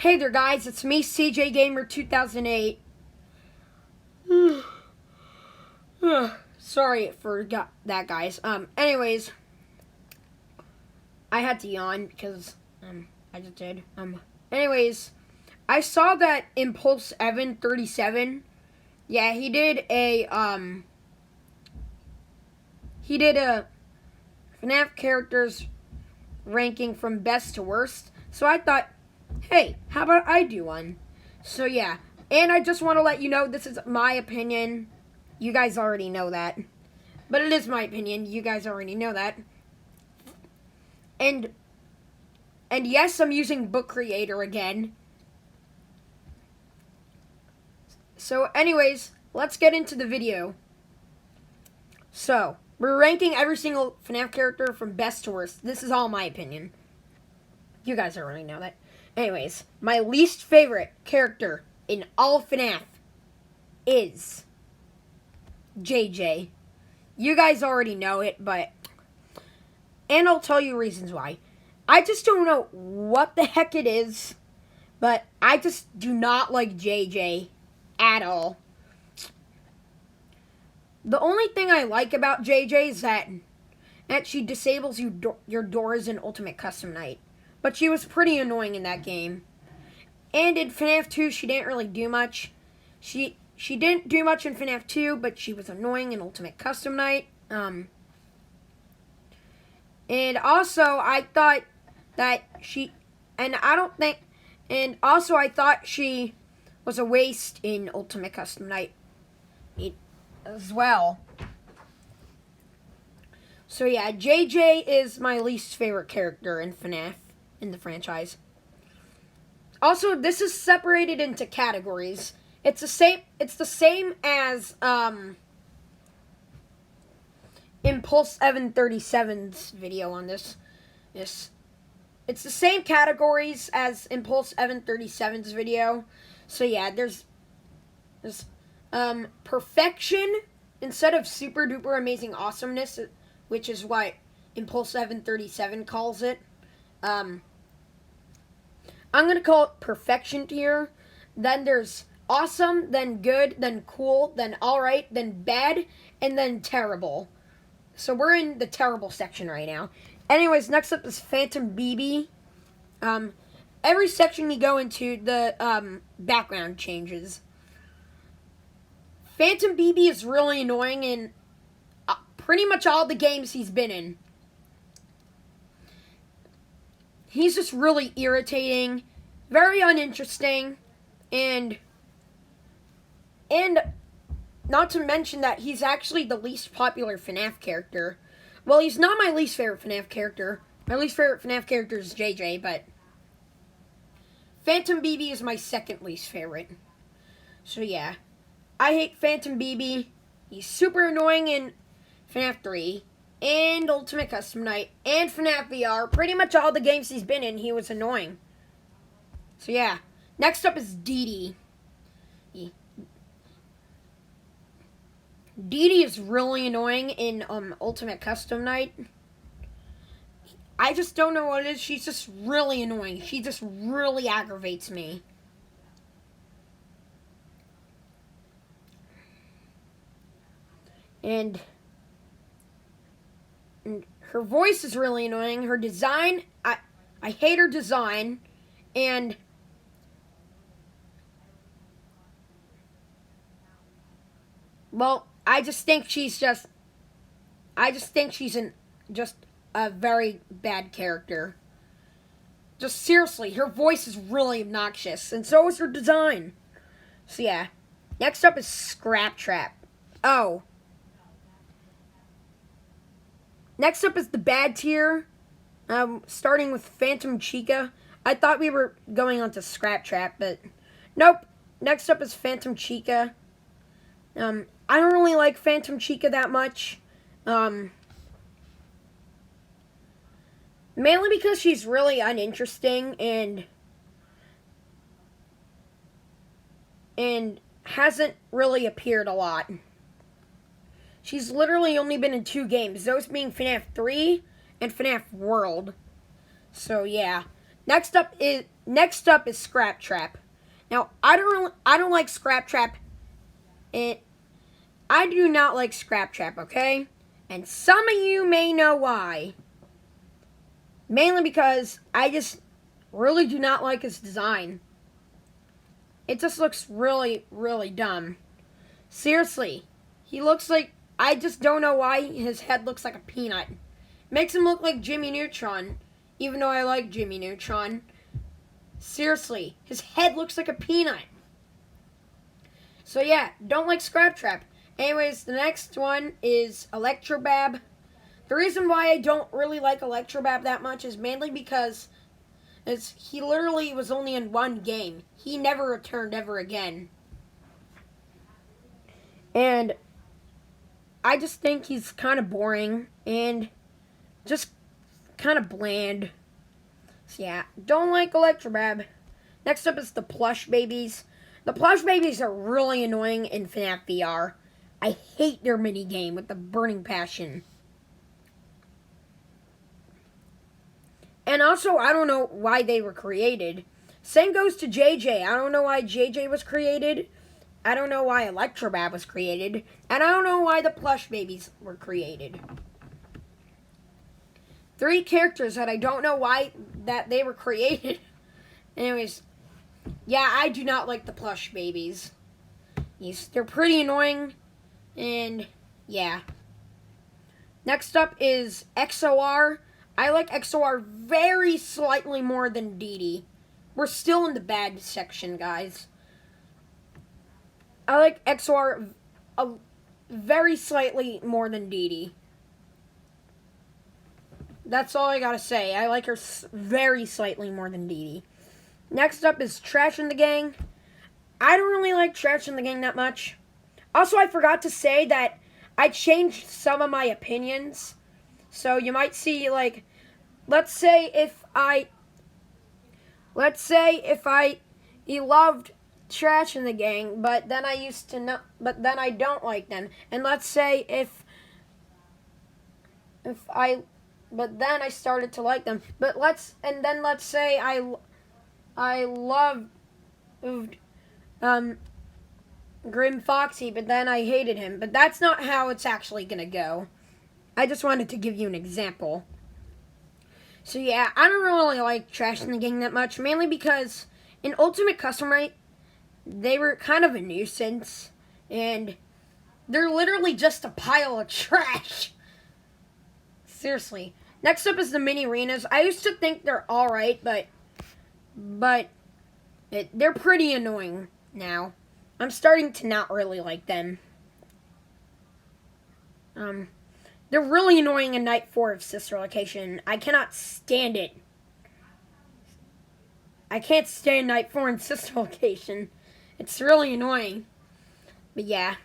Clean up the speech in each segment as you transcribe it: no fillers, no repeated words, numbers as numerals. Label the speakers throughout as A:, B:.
A: Hey there guys, it's me, CJ Gamer 2008. Sorry for that, guys. Anyways, I had to yawn because I just did. Anyways, I saw that Impulse Evan 37. Yeah, he did a FNAF characters ranking from best to worst. So I thought, hey, how about I do one? So yeah, and I just want to let you know this is my opinion. You guys already know that. But it is my opinion. You guys already know that. And yes, I'm using Book Creator again. So anyways, let's get into the video. So, we're ranking every single FNAF character from best to worst. This is all my opinion. You guys already know that. Anyways, my least favorite character in all FNAF is JJ. You guys already know it, and I'll tell you reasons why. I just don't know what the heck it is, but I just do not like JJ at all. The only thing I like about JJ is that she disables your doors in Ultimate Custom Night. But she was pretty annoying in that game. And in FNAF 2, she didn't really do much. She didn't do much in FNAF 2, but she was annoying in Ultimate Custom Night. And also, I thought that I thought she was a waste in Ultimate Custom Night as well. So yeah, JJ is my least favorite character in FNAF, in the franchise. Also, this is separated into categories. It's the same as Impulse Evan 37's video on this. It's the same categories as Impulse Evan 37's video. So yeah, there's perfection instead of super duper amazing awesomeness, which is what Impulse Evan 37 calls it. I'm gonna call it perfection here. Then there's awesome, then good, then cool, then alright, then bad, and then terrible. So we're in the terrible section right now. Anyways, next up is Phantom Baby. Every section we go into, the background changes. Phantom Baby is really annoying in pretty much all the games he's been in. He's just really irritating, very uninteresting, and not to mention that he's actually the least popular FNAF character. Well, he's not my least favorite FNAF character. My least favorite FNAF character is JJ, but Phantom Baby is my second least favorite. So yeah, I hate Phantom Baby. He's super annoying in FNAF 3 and Ultimate Custom Night and FNAF VR. Pretty much all the games he's been in, he was annoying. So yeah, next up is Dede. Dede is really annoying in Ultimate Custom Night. I just don't know what it is. She's just really annoying. She just really aggravates me. And her voice is really annoying. Her design, I hate her design. And well, I just think she's a very bad character. Just seriously, her voice is really obnoxious, and so is her design. So yeah, next up is Springtrap. Oh. Next up is the bad tier, starting with Phantom Chica. I thought we were going on to Springtrap, but nope. Next up is Phantom Chica. I don't really like Phantom Chica that much. Mainly because she's really uninteresting and hasn't really appeared a lot. She's literally only been in 2 games, those being FNAF 3 and FNAF World. So yeah. Next up is Springtrap. Now I don't like Springtrap. I do not like Springtrap, okay? And some of you may know why. Mainly because I just really do not like his design. It just looks really, really dumb. Seriously, he looks like, I just don't know why his head looks like a peanut. It makes him look like Jimmy Neutron, even though I like Jimmy Neutron. Seriously, his head looks like a peanut. So yeah, don't like Springtrap. Anyways, the next one is Electrobab. The reason why I don't really like Electrobab that much is mainly because he literally was only in one game. He never returned ever again. And I just think he's kind of boring and just kind of bland. So yeah, don't like Electrobab. Next up is the Plush Babies. The Plush Babies are really annoying in FNAF VR. I hate their minigame with a burning passion. And also, I don't know why they were created. Same goes to JJ. I don't know why JJ was created. I don't know why Electrobab was created. And I don't know why the Plush Babies were created. 3 characters that I don't know why that they were created. Anyways, yeah, I do not like the Plush Babies. They're pretty annoying. And, yeah. Next up is XOR. I like XOR very slightly more than Dede. We're still in the bad section, guys. I like XOR very slightly more than Dede. That's all I gotta say. I like her very slightly more than Dede. Next up is Trash in the Gang. I don't really like Trash in the Gang that much. Also, I forgot to say that I changed some of my opinions. So you might see, like, let's say if I loved Trash in the Gang, but then I don't like them. And let's say but then I started to like them. Let's say I loved Grim Foxy, but then I hated him. But that's not how it's actually gonna go. I just wanted to give you an example. So yeah, I don't really like Trash in the Gang that much, mainly because in Ultimate Custom Night, they were kind of a nuisance, and they're literally just a pile of trash. Seriously. Next up is the mini arenas. I used to think they're alright, but they're pretty annoying now. I'm starting to not really like them. They're really annoying in Night 4 of Sister Location. I cannot stand it. I can't stand Night 4 in Sister Location. It's really annoying. But yeah,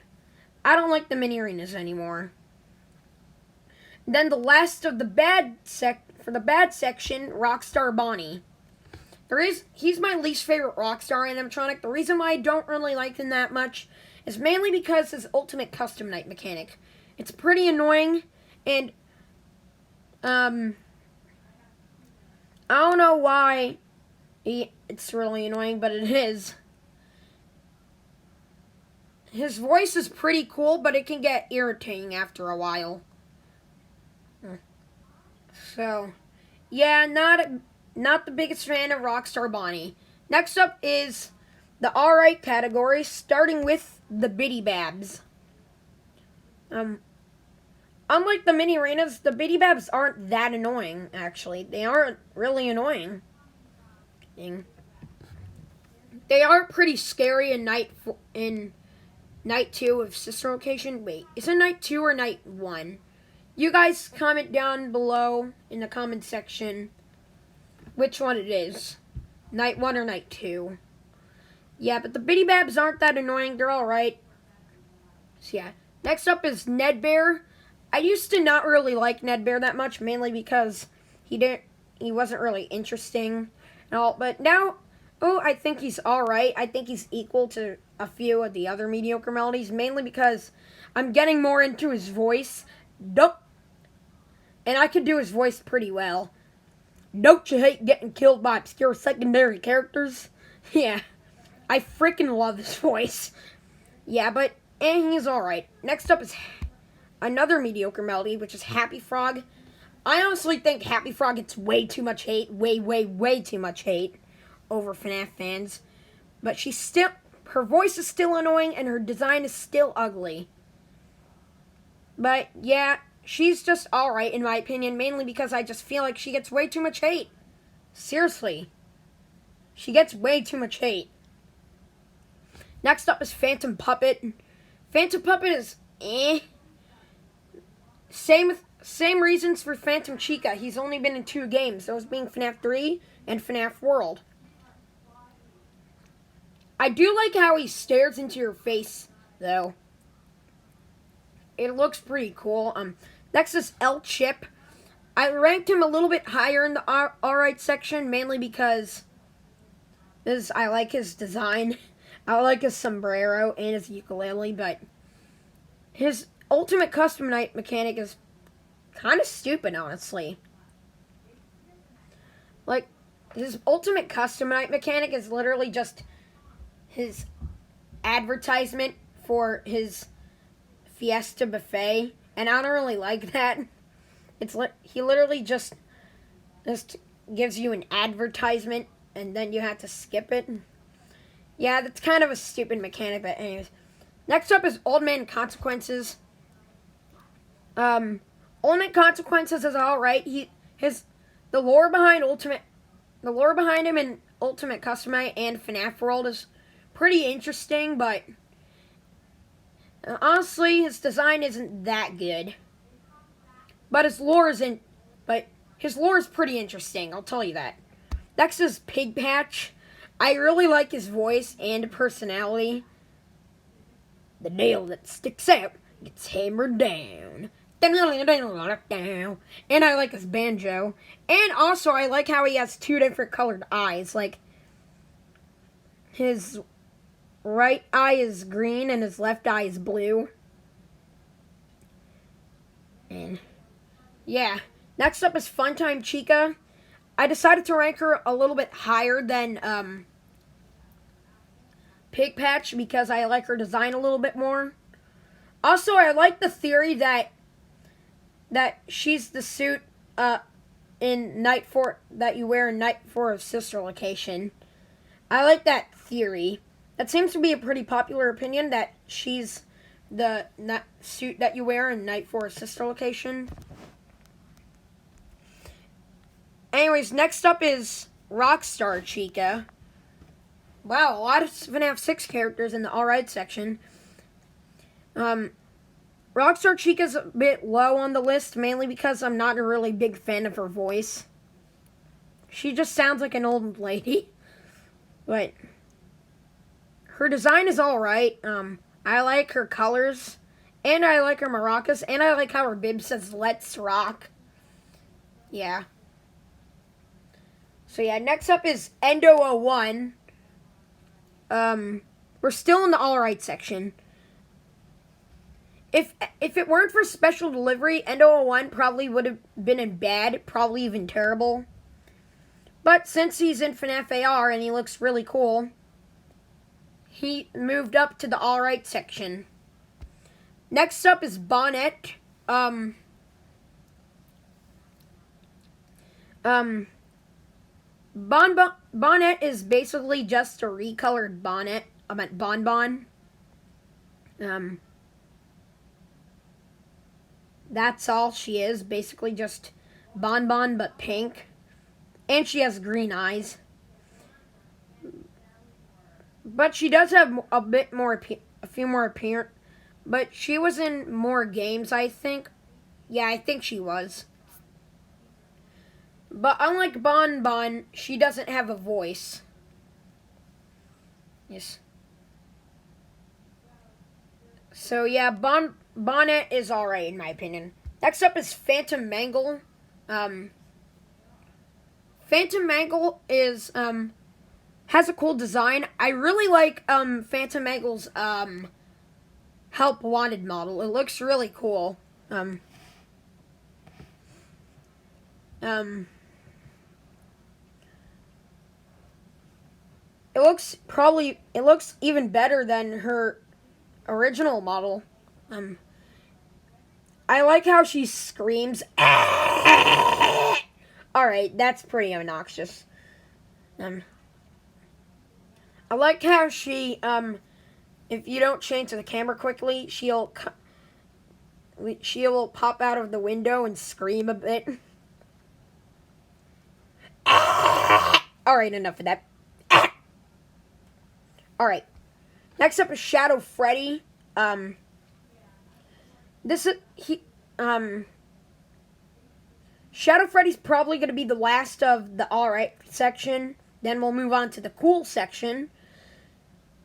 A: I don't like the mini arenas anymore. Then the last of the bad section, Rockstar Bonnie. He's my least favorite Rockstar animatronic. The reason why I don't really like him that much is mainly because his Ultimate Custom Night mechanic. It's pretty annoying, and I don't know why it's really annoying, but it is. His voice is pretty cool, but it can get irritating after a while. So, yeah, not the biggest fan of Rockstar Bonnie. Next up is the alright category, starting with the Bitty Babs. Unlike the mini arenas, the Bitty Babs aren't that annoying, actually. They aren't really annoying. They are pretty scary in Night 2 of Sister Location. Wait, is it Night 2 or Night 1? You guys comment down below in the comment section which one it is. Night 1 or Night 2. Yeah, but the Bitty Babs aren't that annoying. They're alright. So yeah. Next up is Ned Bear. I used to not really like Ned Bear that much, mainly because he wasn't really interesting and all. But now, I think he's alright. I think he's equal to a few of the other mediocre melodies, mainly because I'm getting more into his voice. And I can do his voice pretty well. Don't you hate getting killed by obscure secondary characters? Yeah, I freaking love his voice. Yeah, but he's alright. Next up is another mediocre melody, which is Happy Frog. I honestly think Happy Frog gets way too much hate. Way too much hate over FNAF fans. But her voice is still annoying and her design is still ugly. But yeah, she's just alright in my opinion, mainly because I just feel like she gets way too much hate. Seriously. She gets way too much hate. Next up is Phantom Puppet. Phantom Puppet is Same reasons for Phantom Chica. He's only been in 2 games, those being FNAF 3 and FNAF World. I do like how he stares into your face, though. It looks pretty cool. Next is El Chip. I ranked him a little bit higher in the alright section, mainly because I like his design. I like his sombrero and his ukulele, but his ultimate custom night mechanic is kind of stupid, honestly. Like, his ultimate custom night mechanic is literally just his advertisement for his Fiesta buffet, and I don't really like that. He literally just gives you an advertisement, and then you have to skip it. Yeah, that's kind of a stupid mechanic, but anyways. Next up is Old Man Consequences. Old Man Consequences is alright. The lore behind him in Ultimate Custom Night and FNAF World is pretty interesting, but honestly, his design isn't that good. But his lore is pretty interesting, I'll tell you that. Next is Pig Patch. I really like his voice and personality. The nail that sticks out gets hammered down. And I like his banjo. And also, I like how he has 2 different colored eyes. Like, his right eye is green and his left eye is blue. And, yeah. Next up is Funtime Chica. I decided to rank her a little bit higher than Pig Patch because I like her design a little bit more. Also, I like the theory that she's the suit in Night 4 that you wear in Night 4 of Sister Location. I like that theory. That seems to be a pretty popular opinion, that she's the suit that you wear in Night 4 of Sister Location. Anyways, next up is Rockstar Chica. Wow, a lot of FNAF 6 characters in the alright section. Rockstar Chica's a bit low on the list, mainly because I'm not a really big fan of her voice. She just sounds like an old lady. But her design is alright. I like her colors, and I like her maracas, and I like how her bib says, "Let's rock." Yeah. So yeah, next up is Endo O2. We're still in the alright section. If it weren't for special delivery, Endo O2 probably would have been in bad, probably even terrible. But since he's in FNAF AR and he looks really cool, he moved up to the alright section. Next up is Bonnet. Bonnet is basically just a recolored Bonnet. I meant Bonbon. That's all she is. Basically just Bonbon, but pink. And she has green eyes. But she does have a few more appearance. But she was in more games, I think. Yeah, I think she was. But unlike Bonbon, she doesn't have a voice. Yes. So yeah, Bonnet is alright in my opinion. Next up is Phantom Mangle. Phantom Mangle is has a cool design. I really like Phantom Mangle's Help Wanted model. It looks really it looks even better than her original model. I like how she screams. Alright, that's pretty obnoxious. I like how she, if you don't change to the camera quickly, she'll pop out of the window and scream a bit. Alright, enough of that. Alright. Next up is Shadow Freddy. Shadow Freddy's probably going to be the last of the alright section. Then we'll move on to the cool section.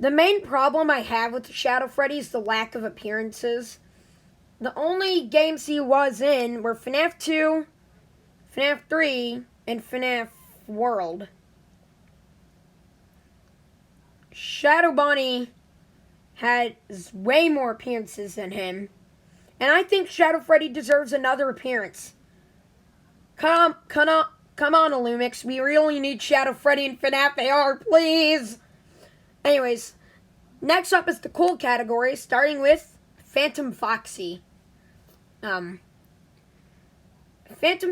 A: The main problem I have with Shadow Freddy is the lack of appearances. The only games he was in were FNAF 2, FNAF 3, and FNAF World. Shadow Bonnie had way more appearances than him. And I think Shadow Freddy deserves another appearance. Come on, Illumix. We really need Shadow Freddy and FNAF AR, please. Anyways, next up is the cool category, starting with Funtime Foxy. Funtime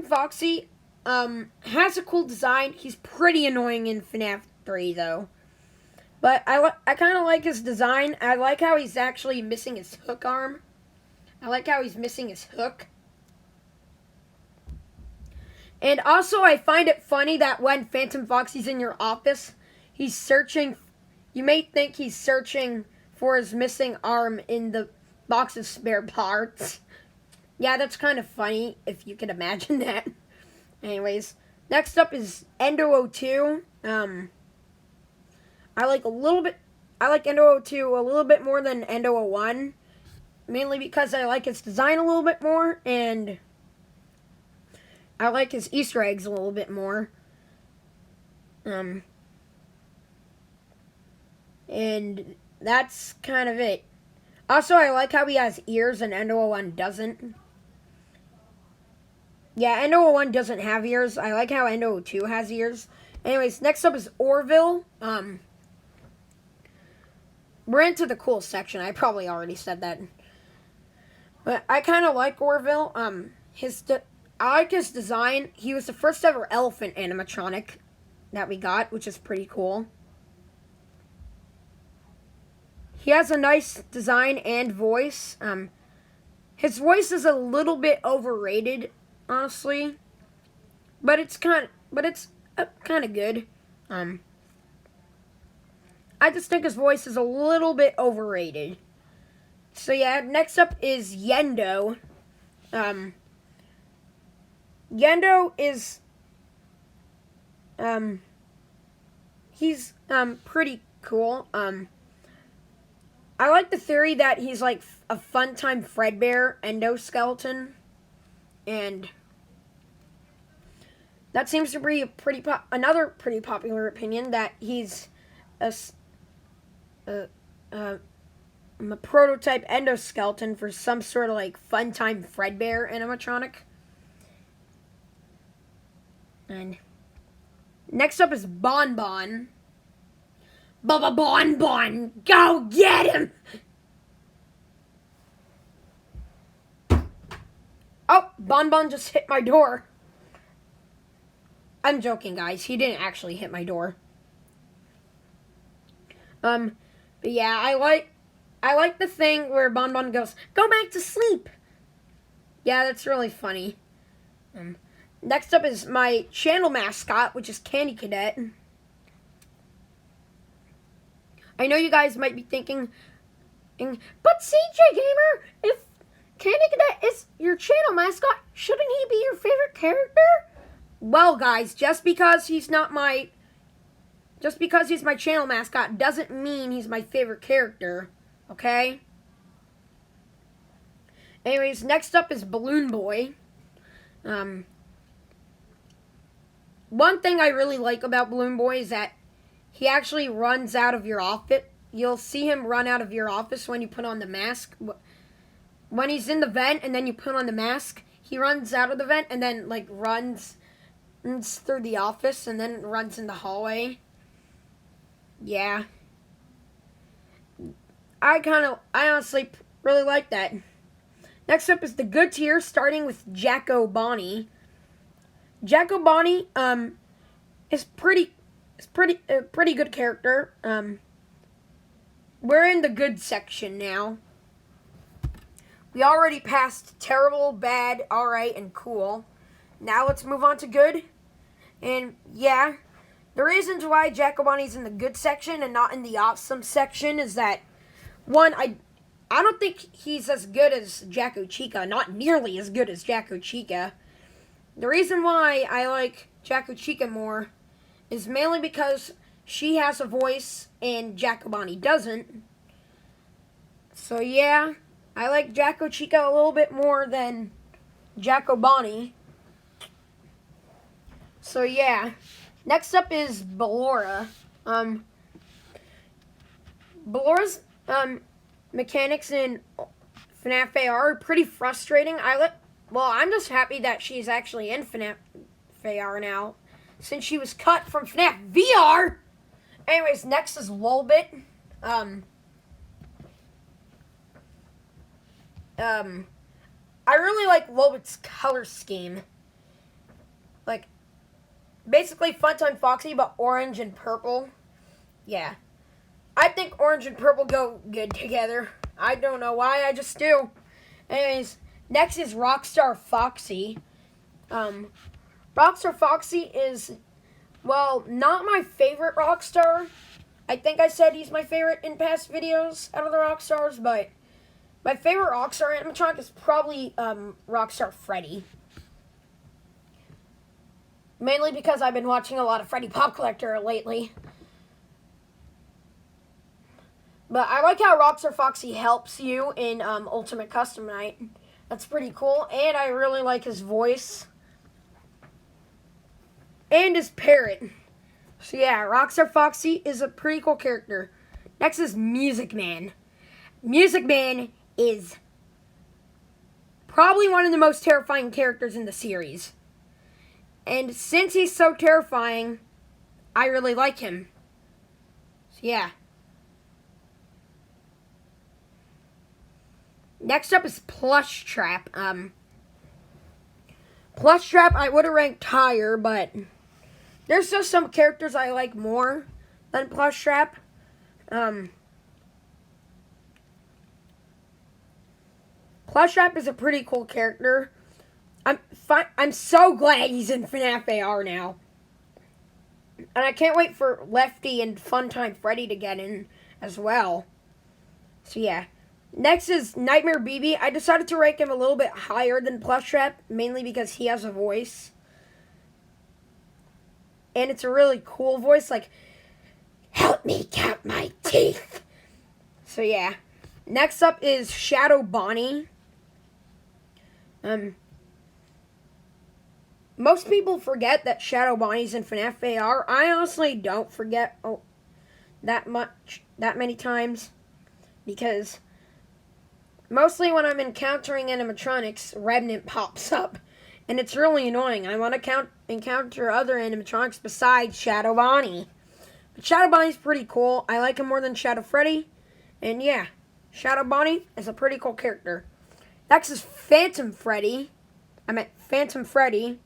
A: Foxy has a cool design. He's pretty annoying in FNAF 3, though. But I kind of like his design. I like how he's actually missing his hook arm. I like how he's missing his hook. And also, I find it funny that when Funtime Foxy's in your office, he's searching. You may think he's searching for his missing arm in the box of spare parts. Yeah, that's kind of funny, if you can imagine that. Anyways, next up is Endo O2. I like Endo O2 a little bit more than Endo O1. Mainly because I like his design a little bit more, and I like his Easter eggs a little bit more. And that's kind of it. Also, I like how he has ears and Endo O1 doesn't. Yeah, Endo O1 doesn't have ears. I like how Endo O2 has ears. Anyways, next up is Orville. We're into the cool section. I probably already said that. But I kind of like Orville. I like his design. He was the first ever elephant animatronic that we got, which is pretty cool. He has a nice design and voice. His voice is a little bit overrated, honestly, but it's kind of good. I just think his voice is a little bit overrated. So yeah, next up is Yendo. Yendo is he's pretty cool. I like the theory that he's like a Funtime Fredbear endoskeleton, and that seems to be another pretty popular opinion, that he's a prototype endoskeleton for some sort of like Funtime Fredbear animatronic. And next up is Bon Bon. Bubba Bon Bon, go get him! Oh, Bon Bon just hit my door. I'm joking, guys. He didn't actually hit my door. But yeah, I like the thing where Bon Bon goes, "Go back to sleep." Yeah, that's really funny. Next up is my channel mascot, which is Candy Cadet. I know you guys might be thinking, but CJ Gamer, if Candy Cadet is your channel mascot, shouldn't he be your favorite character? Well, guys, just because he's my channel mascot doesn't mean he's my favorite character, okay? Anyways, next up is Balloon Boy. One thing I really like about Balloon Boy is that he actually runs out of your office. You'll see him run out of your office when you put on the mask. When he's in the vent and then you put on the mask, he runs out of the vent and then like runs through the office and then runs in the hallway. Yeah. I honestly really like that. Next up is the good tier, starting with Jacko Bonnie. Jacko Bonnie, is pretty good character. We're in the good section now. We already passed terrible, bad, alright, and cool. Now let's move on to good. And yeah, the reasons why Jacko Bonnie's in the good section and not in the awesome section is that, one, I don't think he's as good as Jacko Chica, not nearly as good as Jacko Chica. The reason why I like Jacko Chica more is mainly because she has a voice and Jacko Bonnie doesn't. So yeah, I like Jacko Chica a little bit more than Jacko Bonnie. So yeah, next up is Ballora. Ballora's mechanics in FNAF AR are pretty frustrating. I'm just happy that she's actually in FNAF AR now, since she was cut from FNAF VR. Anyways, next is Lolbit. I really like Lolbit's color scheme. Like, basically Funtime Foxy, but orange and purple. Yeah. I think orange and purple go good together. I don't know why, I just do. Anyways, next is Rockstar Foxy. Rockstar Foxy is, well, not my favorite Rockstar. I think I said he's my favorite in past videos out of the Rockstars, but my favorite Rockstar animatronic is probably Rockstar Freddy. Mainly because I've been watching a lot of Freddy Pop Collector lately. But I like how Rockstar Foxy helps you in Ultimate Custom Night. That's pretty cool. And I really like his voice. And his parrot. So yeah, Rockstar Foxy is a pretty cool character. Next is Music Man. Music Man is probably one of the most terrifying characters in the series. And since he's so terrifying, I really like him. So yeah. Next up is Plushtrap. Plushtrap I would have ranked higher, but there's just some characters I like more than Plushtrap. Plushtrap is a pretty cool character. I'm so glad he's in FNAF AR now. And I can't wait for Lefty and Funtime Freddy to get in as well. So yeah. Next is Nightmare BB. I decided to rank him a little bit higher than Plushtrap, mainly because he has a voice. And it's a really cool voice, like, help me count my teeth. So yeah. Next up is Shadow Bonnie. Most people forget that Shadow Bonnie's in FNAF AR. I honestly don't forget that many times, because mostly when I'm encountering animatronics, Remnant pops up, and it's really annoying. I want to encounter other animatronics besides Shadow Bonnie. But Shadow Bonnie's pretty cool. I like him more than Shadow Freddy, and yeah, Shadow Bonnie is a pretty cool character. Next is Phantom Freddy. Phantom Freddy.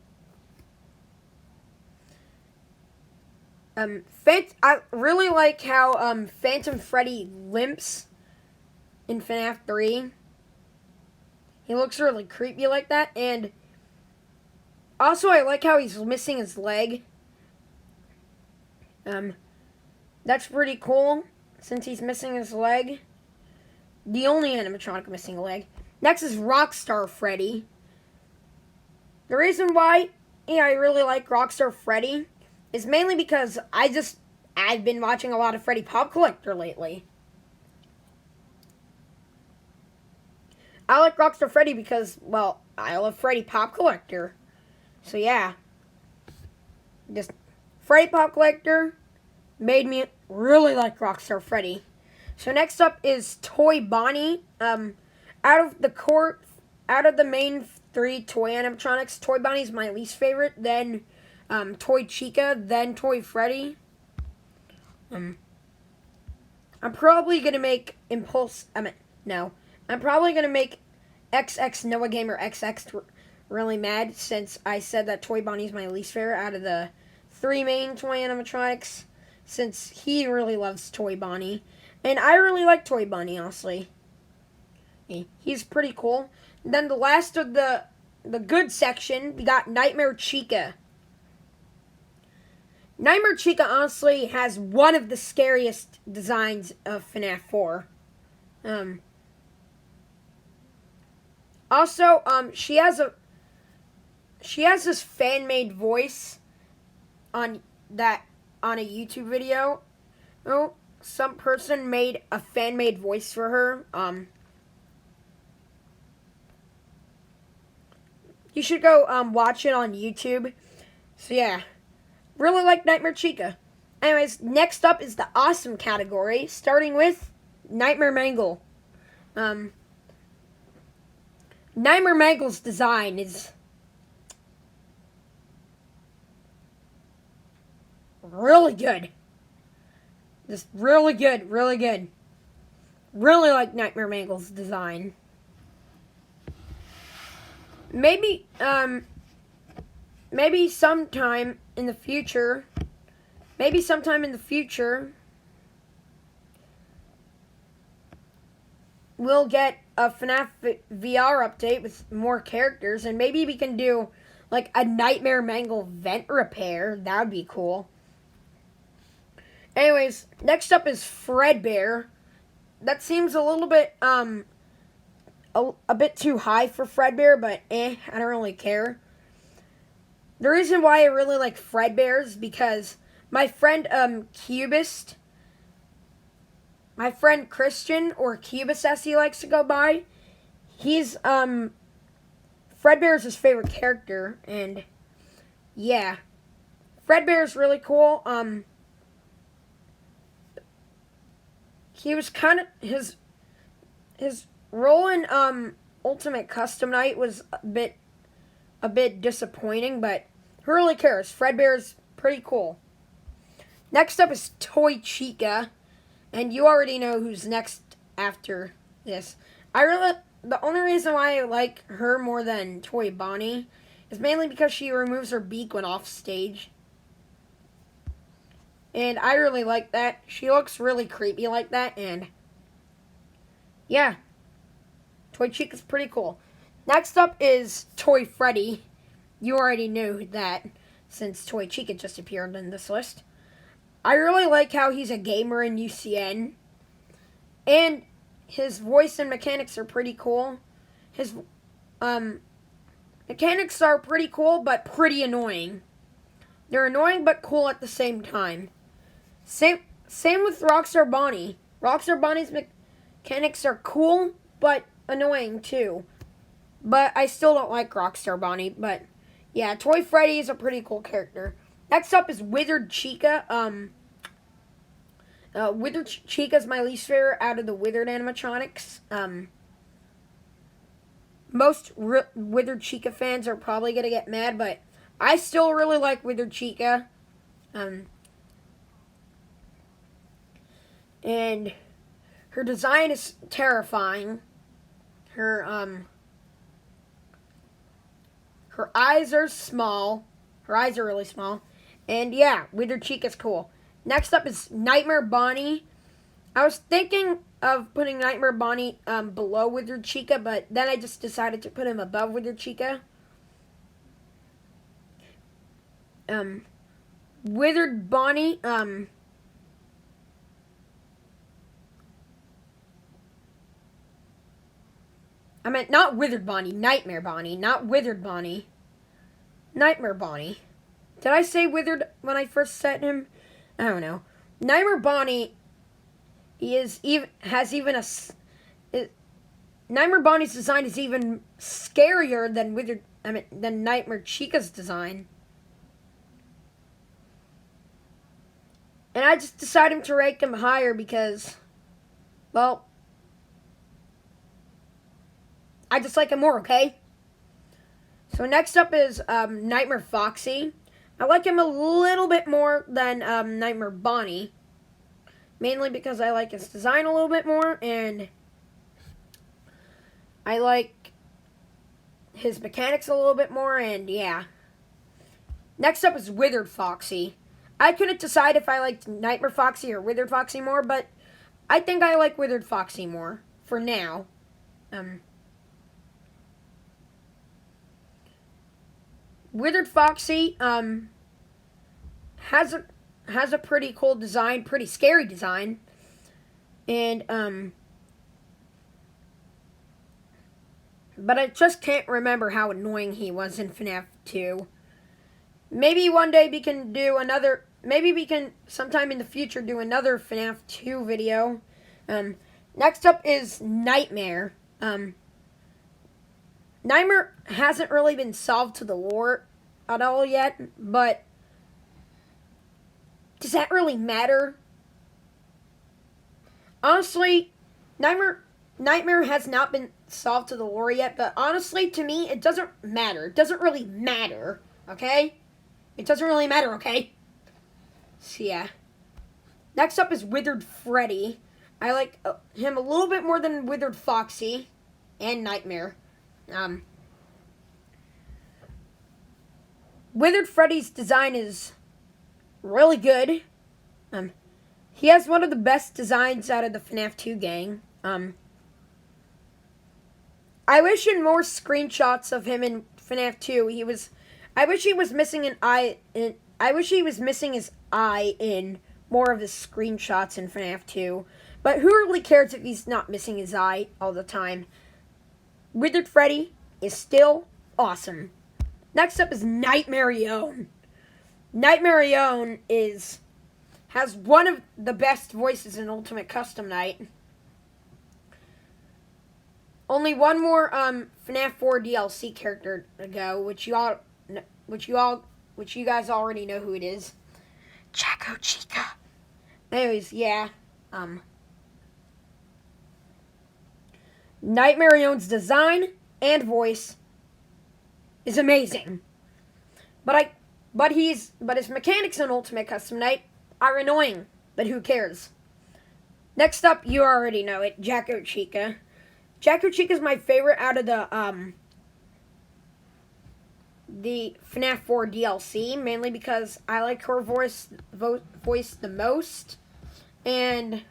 A: I really like how Phantom Freddy limps in FNAF 3. He looks really creepy like that, and also I like how he's missing his leg. That's pretty cool, since he's missing his leg. The only animatronic missing a leg. Next is Rockstar Freddy. The reason why I really like Rockstar Freddy is mainly because I've been watching a lot of Freddy Pop Collector lately. I like Rockstar Freddy because, well, I love Freddy Pop Collector. So yeah. Just Freddy Pop Collector made me really like Rockstar Freddy. So next up is Toy Bonnie. Out of the main 3 toy animatronics, Toy Bonnie's my least favorite, then Toy Chica, then Toy Freddy. I'm probably gonna make I'm probably gonna make XX Noah Gamer XX really mad, since I said that Toy Bonnie's my least favorite out of the 3 main toy animatronics, since he really loves Toy Bonnie. And I really like Toy Bonnie, honestly. He's pretty cool. And then the last of the good section, we got Nightmare Chica. Nightmare Chica honestly has one of the scariest designs of FNAF 4. Also, she has this fan-made voice on a YouTube video. Oh, some person made a fan-made voice for her. You should go watch it on YouTube. So yeah, really like Nightmare Chica. Anyways, next up is the awesome category, starting with Nightmare Mangle. Nightmare Mangle's design is really good. Just really good, really good. Really like Nightmare Mangle's design. Maybe sometime in the future, we'll get a FNAF VR update with more characters, and maybe we can do like a Nightmare Mangle vent repair. That would be cool. Anyways, next up is Fredbear. That seems a little bit a bit too high for Fredbear, but I don't really care. The reason why I really like Fredbear is because my friend my friend Christian, or Cubist as he likes to go by, he's Fredbear is his favorite character, and yeah, Fredbear is really cool. He was kind of his role in Ultimate Custom Night was a bit disappointing, but who really cares? Fredbear is pretty cool. Next up is Toy Chica, and you already know who's next after this. The only reason why I like her more than Toy Bonnie is mainly because she removes her beak when off stage. And I really like that. She looks really creepy like that, and yeah, Toy Chica's pretty cool. Next up is Toy Freddy. You already knew that since Toy Chica just appeared in this list. I really like how he's a gamer in UCN, and his voice and mechanics are pretty cool. His mechanics are pretty cool, but pretty annoying. They're annoying but cool at the same time. Same with Rockstar Bonnie. Rockstar Bonnie's mechanics are cool, but annoying too. But I still don't like Rockstar Bonnie. But yeah, Toy Freddy is a pretty cool character. Next up is Withered Chica. Withered Chica is my least favorite out of the Withered animatronics. Most Withered Chica fans are probably gonna get mad, but I still really like Withered Chica. And her design is terrifying. Her eyes are small. Her eyes are really small. And yeah, Withered Chica's cool. Next up is Nightmare Bonnie. I was thinking of putting Nightmare Bonnie below Withered Chica, but then I just decided to put him above Withered Chica. Withered Bonnie, I meant not Withered Bonnie, Nightmare Bonnie, not Withered Bonnie. Nightmare Bonnie. Did I say Withered when I first said him? I don't know. Nightmare Bonnie Nightmare Bonnie's design is even scarier than than Nightmare Chica's design. And I just decided to rank him higher because, well, I just like him more, okay? So next up is Nightmare Foxy. I like him a little bit more than Nightmare Bonnie. mainly because I like his design a little bit more, and I like his mechanics a little bit more, and yeah. Next up is Withered Foxy. I couldn't decide if I liked Nightmare Foxy or Withered Foxy more, but I think I like Withered Foxy more for now. Withered Foxy has a pretty cool design, pretty scary design, and but I just can't remember how annoying he was in FNAF 2. Maybe one day we can do another. Maybe we can sometime in the future do another FNAF 2 video. Next up is Nightmare. Nightmare hasn't really been solved to the lore at all yet, but does that really matter? Honestly, Nightmare has not been solved to the lore yet, but honestly, to me, it doesn't matter. It doesn't really matter, okay? It doesn't really matter, okay? So, yeah. Next up is Withered Freddy. I like him a little bit more than Withered Foxy and Nightmare. Withered Freddy's design is really good. He has one of the best designs out of the FNAF 2 gang. I wish in more screenshots of him in FNAF 2, I wish he was missing an eye. I wish he was missing his eye in more of his screenshots in FNAF 2. But who really cares if he's not missing his eye all the time? Withered Freddy is still awesome. Next up is Nightmarion. Nightmarion has one of the best voices in Ultimate Custom Night. Only one more FNAF 4 DLC character to go, which you guys already know who it is. Jacko Chica. Anyways, yeah. Nightmarion's design and voice is amazing. But his mechanics in Ultimate Custom Night are annoying, but who cares? Next up, you already know it, Jacko Chica. Jacko Chica is my favorite out of the FNAF 4 DLC, mainly because I like her voice the most. And,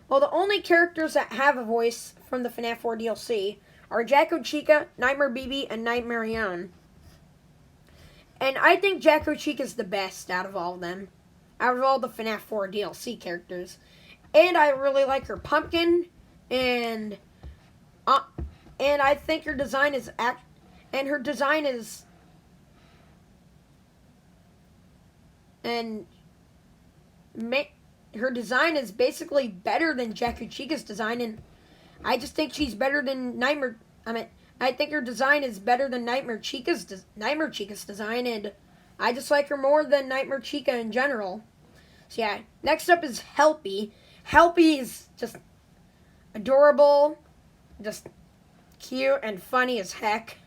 A: well, the only characters that have a voice from the FNAF 4 DLC are Jacko Chica, Nightmare Baby, and Nightmarion. And I think Jacko Chica is the best out of all of them. Out of all the FNAF 4 DLC characters. And I really like her pumpkin, and I think her design is her design is basically better than Jacko Chica's design, and I just think she's better than I think her design is better than Nightmare Chica's design, and I just like her more than Nightmare Chica in general. So yeah, next up is Helpy. Helpy is just adorable, just cute and funny as heck,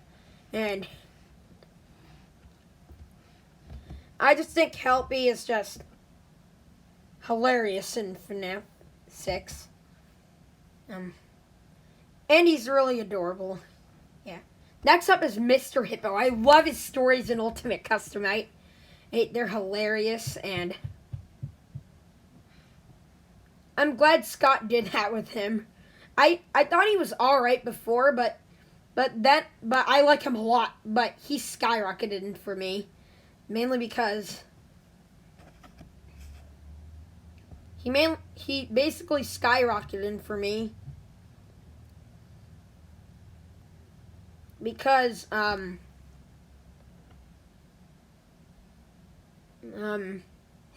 A: and I just think Helpy is just hilarious in FNAF 6. And he's really adorable. Yeah. Next up is Mr. Hippo. I love his stories in Ultimate Custom Night. They're hilarious, and I'm glad Scott did that with him. I thought he was alright before, but I like him a lot. But he skyrocketed for me, mainly because he basically skyrocketed for me because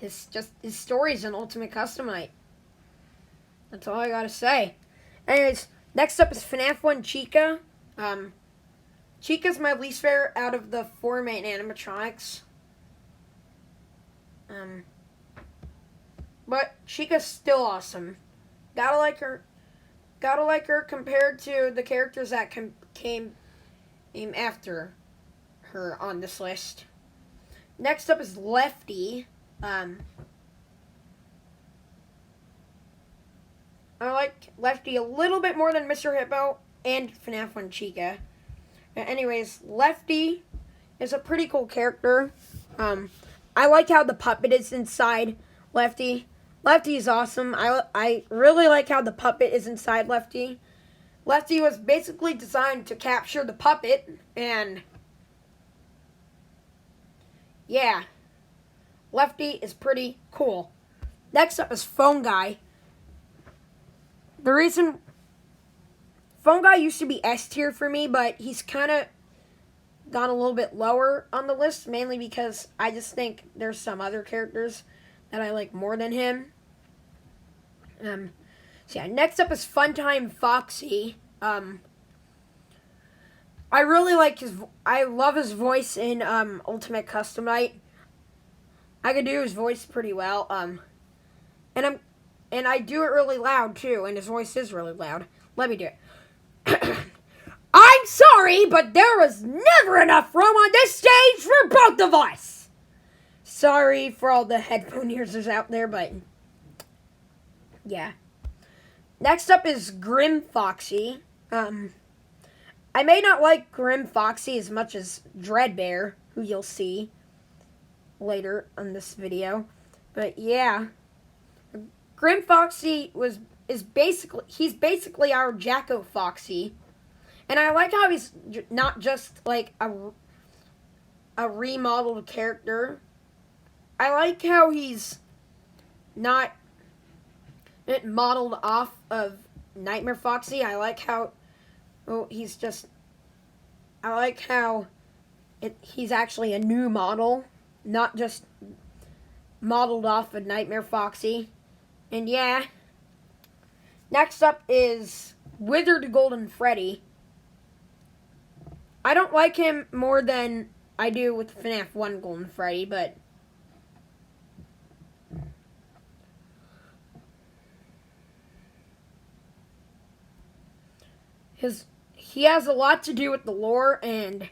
A: his stories in Ultimate Custom Night. That's all I gotta say. Anyways, next up is FNAF 1 Chica. Chica's my least favorite out of the 4 main animatronics. But Chica's still awesome. Gotta like her compared to the characters that came after her on this list. Next up is Lefty. I like Lefty a little bit more than Mr. Hippo and FNAF 1 Chica. Anyways, Lefty is a pretty cool character. I like how the puppet is inside Lefty. Lefty is awesome. I really like how the puppet is inside Lefty. Lefty was basically designed to capture the puppet, and yeah, Lefty is pretty cool. Next up is Phone Guy. The reason Phone Guy used to be S tier for me, but he's kind of gone a little bit lower on the list, mainly because I just think there's some other characters that I like more than him. So yeah, next up is Funtime Foxy. I really like I love his voice in Ultimate Custom Night. I can do his voice pretty well. And I do it really loud too, and his voice is really loud. Let me do it. I'm sorry, but there was never enough room on this stage for both of us. Sorry for all the headphone users out there, but yeah. Next up is Grim Foxy. I may not like Grim Foxy as much as Ned Bear, who you'll see later on this video. But yeah, Grim Foxy he's basically our Jacko Foxy. And I like how he's not just like a remodeled character. I like how he's not modeled off of Nightmare Foxy. I like how he's actually a new model, not just modeled off of Nightmare Foxy. And yeah, next up is Withered Freddy. I don't like him more than I do with FNAF 1 Golden Freddy, but he has a lot to do with the lore, and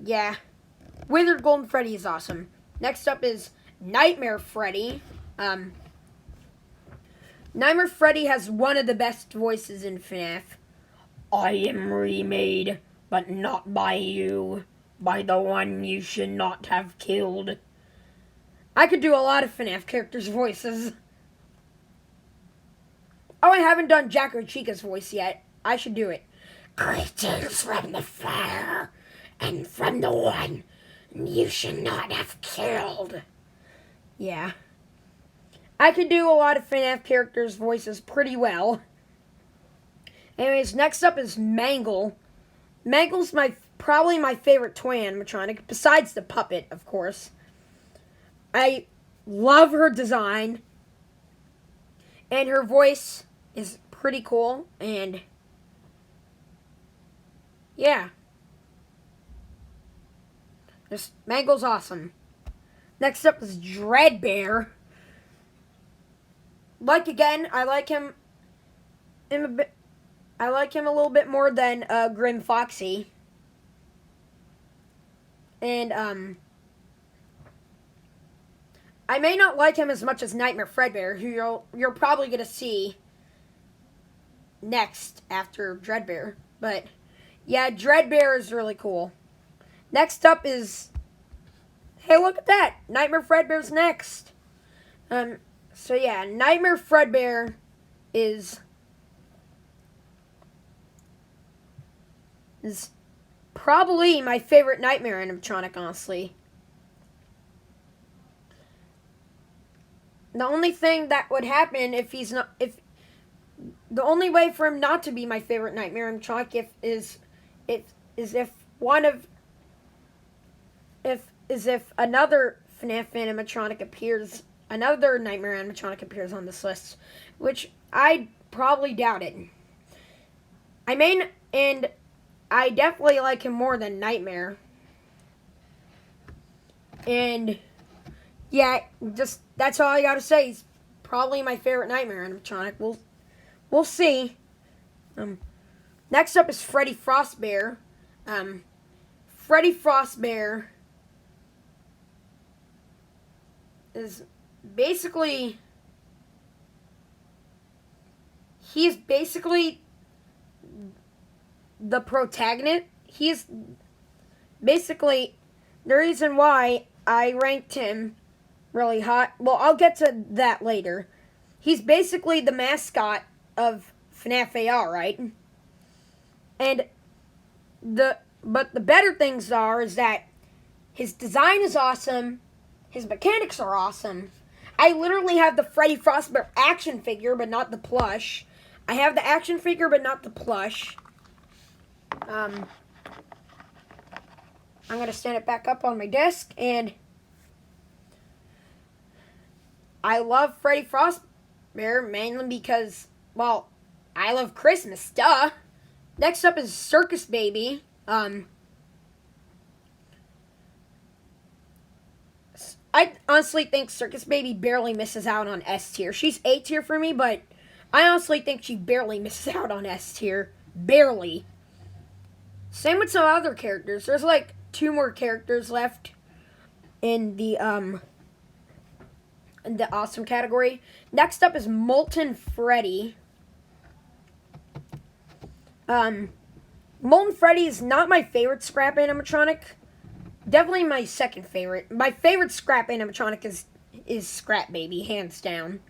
A: yeah, Withered Freddy is awesome. Next up is Nightmare Freddy. Nightmare Freddy has one of the best voices in FNAF. I am remade, but not by you, by the one you should not have killed. I could do a lot of FNAF characters' voices. Oh, I haven't done Jacko Chica's voice yet. I should do it. Greetings from the fire, and from the one you should not have killed. Yeah. I can do a lot of FNAF characters' voices pretty well. Anyways, next up is Mangle. Mangle's probably my favorite toy animatronic, besides the puppet, of course. I love her design, and her voice is pretty cool, and yeah. Mangle's awesome. Next up is Ned Bear. I like him a little bit more than Grim Foxy. And I may not like him as much as Nightmare Fredbear, who you're probably gonna see next after Ned Bear. But yeah, Ned Bear is really cool. Next up is, hey, look at that! Nightmare Fredbear's next. So yeah, Nightmare Fredbear is probably my favorite Nightmare animatronic, honestly. The only thing that would happen the only way for him not to be my favorite Nightmare animatronic is if another FNAF animatronic appears. Another Nightmare animatronic appears on this list, which I probably doubt it. And I definitely like him more than Nightmare. And yeah, just that's all I gotta say. He's probably my favorite Nightmare animatronic. We'll see. Next up is Freddy Fazbear. Freddy Fazbear is basically... He's basically the protagonist. He's basically the reason why I ranked him really hot. Well, I'll get to that later. He's basically the mascot of FNAF AR, right? And but the better things is that his design is awesome, his mechanics are awesome. I literally have the Freddy Fazbear action figure, but not the plush. I have the action figure, but not the plush. I'm going to stand it back up on my desk, and I love Freddy Fazbear mainly because, well, I love Christmas, duh. Next up is Circus Baby. I honestly think Circus Baby barely misses out on S tier. She's A tier for me, but I honestly think she barely misses out on S tier. Barely. Same with some other characters. There's like 2 more characters left in the awesome category. Next up is Molten Freddy. Molten Freddy is not my favorite scrap animatronic. Definitely my second favorite. My favorite scrap animatronic is Scrap Baby, hands down.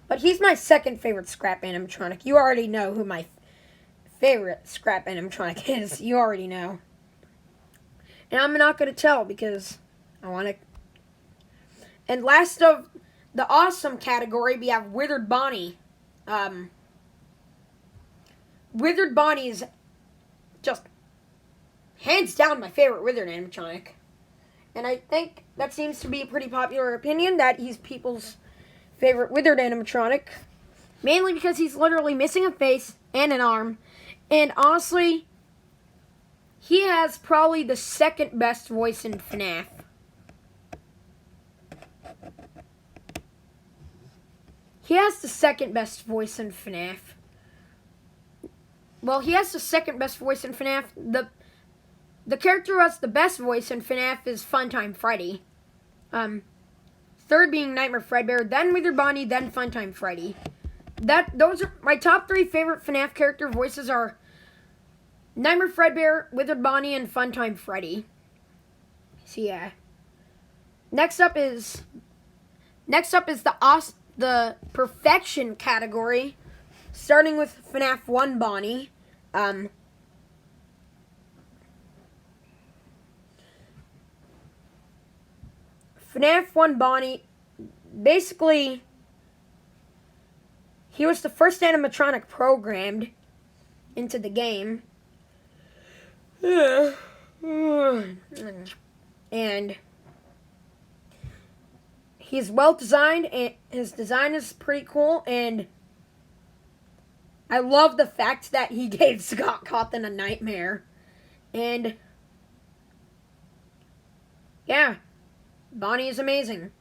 A: But he's my second favorite scrap animatronic. You already know who my favorite scrap animatronic is. You already know. And I'm not going to tell because I want to. And last of the awesome category, we have Withered Bonnie. Withered Bonnie is just hands down my favorite Withered animatronic. And I think that seems to be a pretty popular opinion that he's people's favorite Withered animatronic. Mainly because he's literally missing a face and an arm. And honestly, he has probably the second best voice in FNAF. He has the second best voice in FNAF. Well, he has the second best voice in FNAF. The character who has the best voice in FNAF is Funtime Freddy. Third being Nightmare Fredbear, then Withered Bonnie, then Funtime Freddy. Those are my top 3 favorite FNAF character voices are Nightmare Fredbear, Withered Bonnie, and Funtime Freddy. So yeah. Next up is the perfection category, starting with FNAF 1 Bonnie. FNAF 1 Bonnie, basically, he was the first animatronic programmed into the game. And he's well designed, and his design is pretty cool, and I love the fact that he gave Scott Cawthon a nightmare. And yeah, Bonnie is amazing.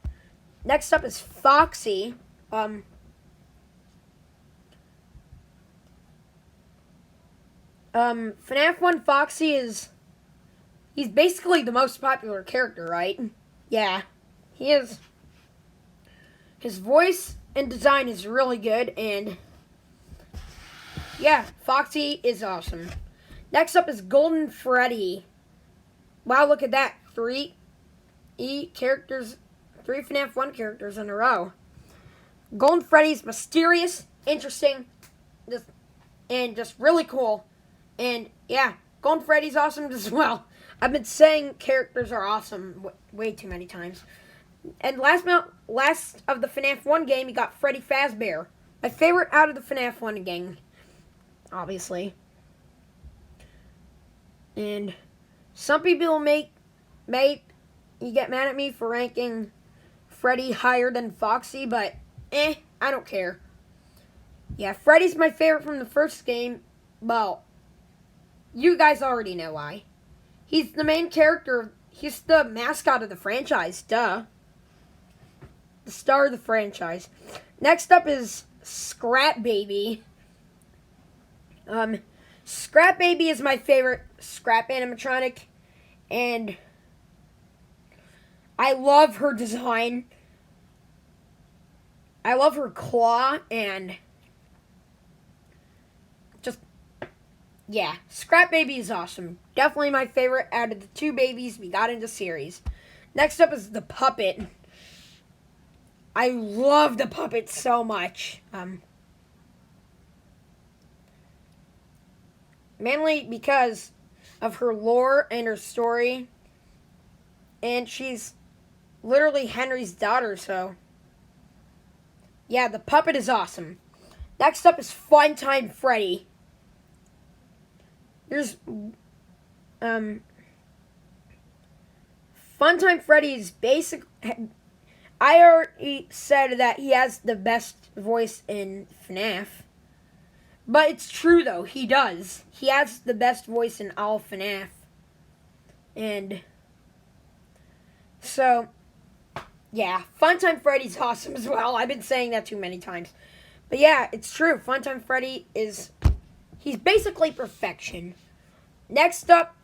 A: Next up is Foxy. FNAF 1 Foxy he's basically the most popular character, right? Yeah, he is. His voice and design is really good, and yeah, Foxy is awesome. Next up is Golden Freddy. Wow, look at that. 3 FNAF 1 characters in a row. Golden Freddy's mysterious, interesting, and just really cool. And yeah, Golden Freddy's awesome as well. I've been saying characters are awesome way too many times. And last of the FNAF 1 game, you got Freddy Fazbear. My favorite out of the FNAF 1 gang, obviously. And some people may you get mad at me for ranking Freddy higher than Foxy, but I don't care. Yeah, Freddy's my favorite from the first game. Well, you guys already know why. He's the main character. He's the mascot of the franchise, duh. The star of the franchise. Next up is Scrap Baby. Scrap Baby is my favorite scrap animatronic, and I love her design. I love her claw and just, yeah. Scrap Baby is awesome. Definitely my favorite out of the 2 babies we got in the series. Next up is the puppet. I love the puppet so much. Mainly because of her lore and her story. And she's literally Henry's daughter, so yeah, the puppet is awesome. Next up is Funtime Freddy. There's Funtime Freddy is basic. I already said that he has the best voice in FNAF. But it's true though, he does. He has the best voice in all FNAF. And so yeah, Funtime Freddy's awesome as well. I've been saying that too many times. But yeah, it's true. Funtime Freddy he's basically perfection. Next up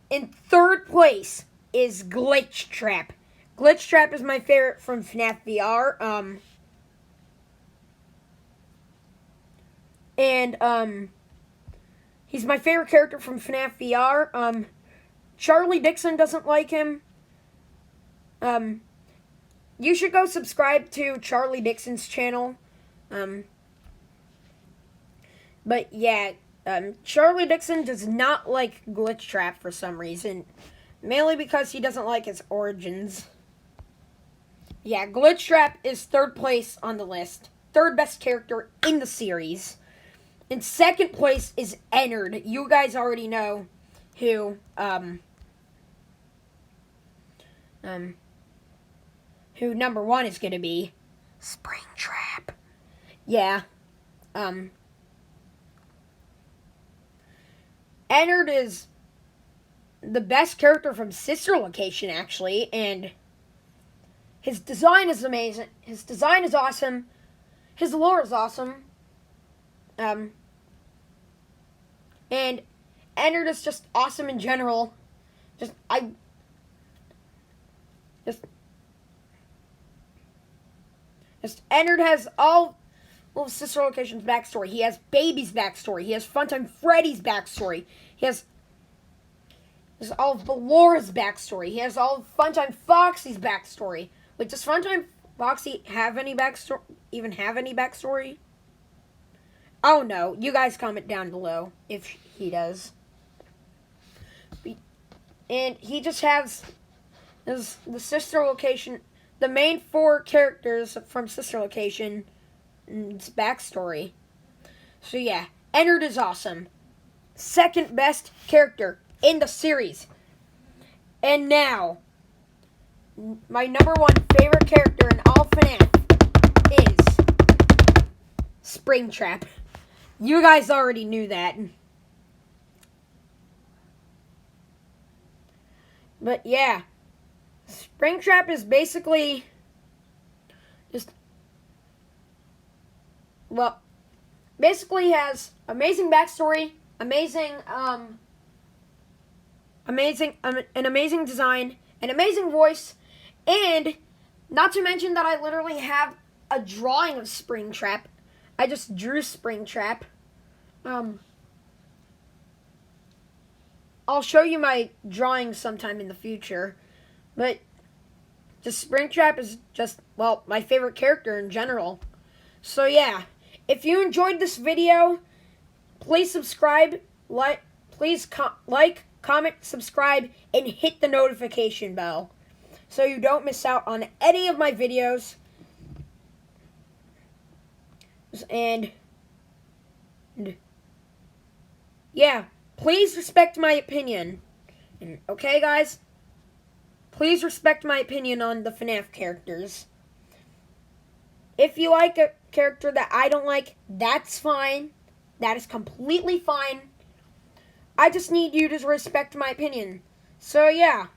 A: in 3rd place is Glitchtrap. Glitchtrap is my favorite from FNAF VR. He's my favorite character from FNAF VR. Charlie Dixon doesn't like him. You should go subscribe to Charlie Dixon's channel. But yeah, Charlie Dixon does not like Glitchtrap for some reason. Mainly because he doesn't like his origins. Yeah, Glitchtrap is 3rd place on the list. 3rd best character in the series. In 2nd place is Ennard. You guys already know who number 1 is going to be. Springtrap. Yeah. Ennard is the best character from Sister Location, actually, and his design is amazing. His design is awesome. His lore is awesome. And Ennard is just awesome in general. Ennard has all of Sister Location's backstory. He has Baby's backstory. He has Funtime Freddy's backstory. He has all of Ballora's backstory. He has all of Funtime Foxy's backstory. Wait, does Funtime Foxy have any backstory? Even have any backstory? Oh no, you guys comment down below if he does. And he just has the Sister Location, the main 4 characters from Sister Location, its backstory. So yeah, Ennard is awesome. 2nd best character in the series. And now, my number 1 favorite character in all FNAF is Springtrap. You guys already knew that. But yeah, Springtrap is basically basically has amazing backstory, an amazing design, an amazing voice, and not to mention that I literally have a drawing of Springtrap. I just drew Springtrap. I'll show you my drawings sometime in the future, but just Springtrap is just, well, my favorite character in general. So yeah, if you enjoyed this video, please subscribe, like, comment, subscribe, and hit the notification bell so you don't miss out on any of my videos. And yeah, please respect my opinion. Okay, guys? Please respect my opinion on the FNAF characters. If you like a character that I don't like, that's fine. That is completely fine. I just need you to respect my opinion. So, yeah.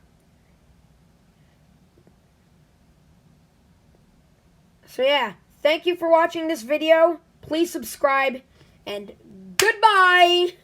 A: Thank you for watching this video. Please subscribe, and goodbye!